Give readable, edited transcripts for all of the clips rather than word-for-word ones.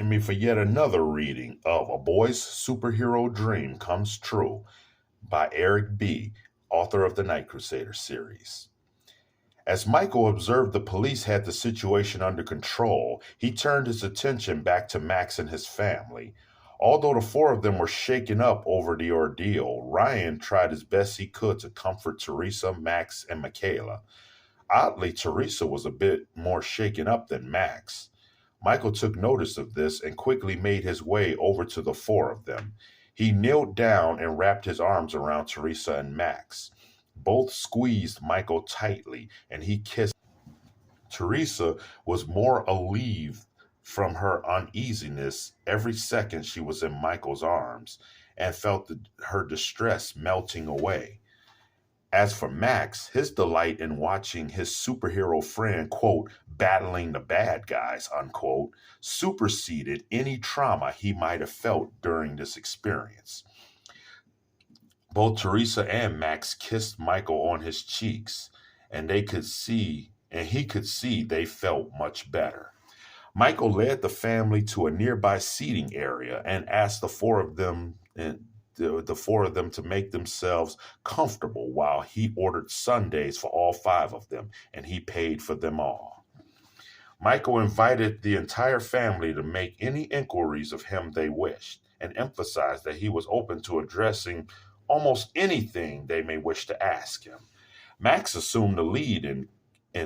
joining me for yet another reading of A Boy's Superhero Dream Comes True by Eric B., author of the Night Crusader series. As Michael observed the police had the situation under control, he turned his attention back to Max and his family. Although the four of them were shaken up over the ordeal, Ryan tried as best he could to comfort Teresa, Max, and Michaela. Oddly, Teresa was a bit more shaken up than Max. Michael took notice of this and quickly made his way over to the four of them. He knelt down and wrapped his arms around Teresa and Max. Both squeezed Michael tightly, and he kissed. Teresa was more relieved from her uneasiness every second she was in Michael's arms and felt her distress melting away. As for Max, his delight in watching his superhero friend, quote, battling the bad guys, unquote, superseded any trauma he might have felt during this experience. Both Teresa and Max kissed Michael on his cheeks, and he could see they felt much better. Michael led the family to a nearby seating area and asked the four of them to make themselves comfortable while he ordered sundaes for all five of them, and he paid for them all. Michael invited the entire family to make any inquiries of him they wished, and emphasized that he was open to addressing almost anything they may wish to ask him. Max assumed the lead in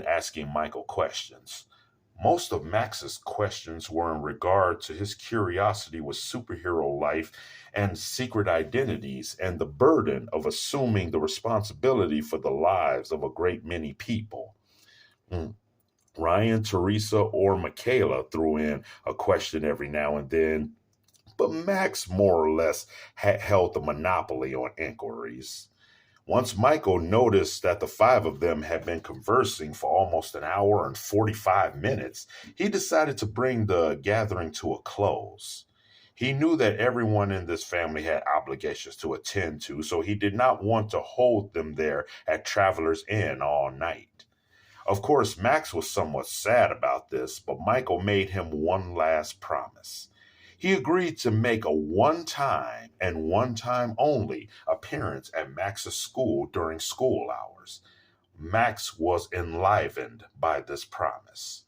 asking Michael questions. Most of Max's questions were in regard to his curiosity with superhero life and secret identities and the burden of assuming the responsibility for the lives of a great many people. Ryan, Teresa, or Michaela threw in a question every now and then, but Max more or less held the monopoly on inquiries. Once Michael noticed that the five of them had been conversing for almost an hour and 45 minutes, he decided to bring the gathering to a close. He knew that everyone in this family had obligations to attend to, so he did not want to hold them there at Traveler's Inn all night. Of course, Max was somewhat sad about this, but Michael made him one last promise. He agreed to make a one-time and one-time only appearance at Max's school during school hours. Max was enlivened by this promise.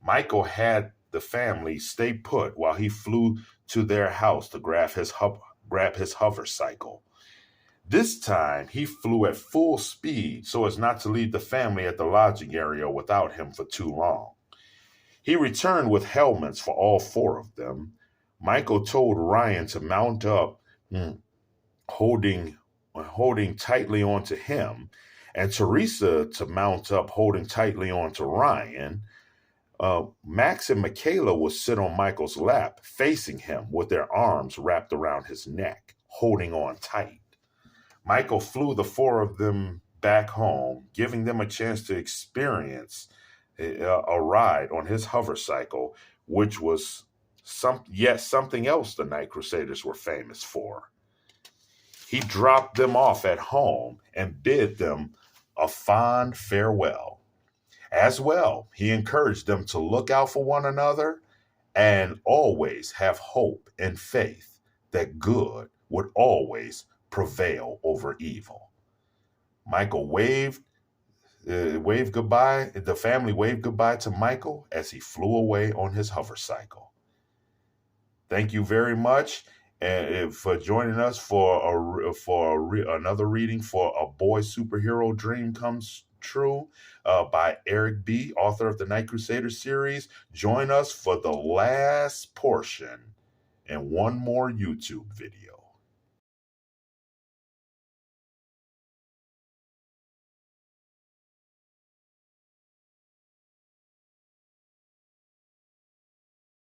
Michael had the family stay put while he flew to their house to grab his hover cycle. This time, he flew at full speed so as not to leave the family at the lodging area without him for too long. He returned with helmets for all four of them. Michael told Ryan to mount up, holding tightly onto him, and Teresa to mount up, holding tightly onto Ryan. Max and Michaela would sit on Michael's lap, facing him with their arms wrapped around his neck, holding on tight. Michael flew the four of them back home, giving them a chance to experience a ride on his hover cycle, which was something else the Night Crusaders were famous for. He dropped them off at home and bid them a fond farewell. As well, he encouraged them to look out for one another and always have hope and faith that good would always prevail over evil. Michael waved goodbye. The family waved goodbye to Michael as he flew away on his hover cycle. Thank you very much for joining us for another reading for A Boy's Superhero Dream Comes True by Eric B., author of the Night Crusader series. Join us for the last portion and one more YouTube video.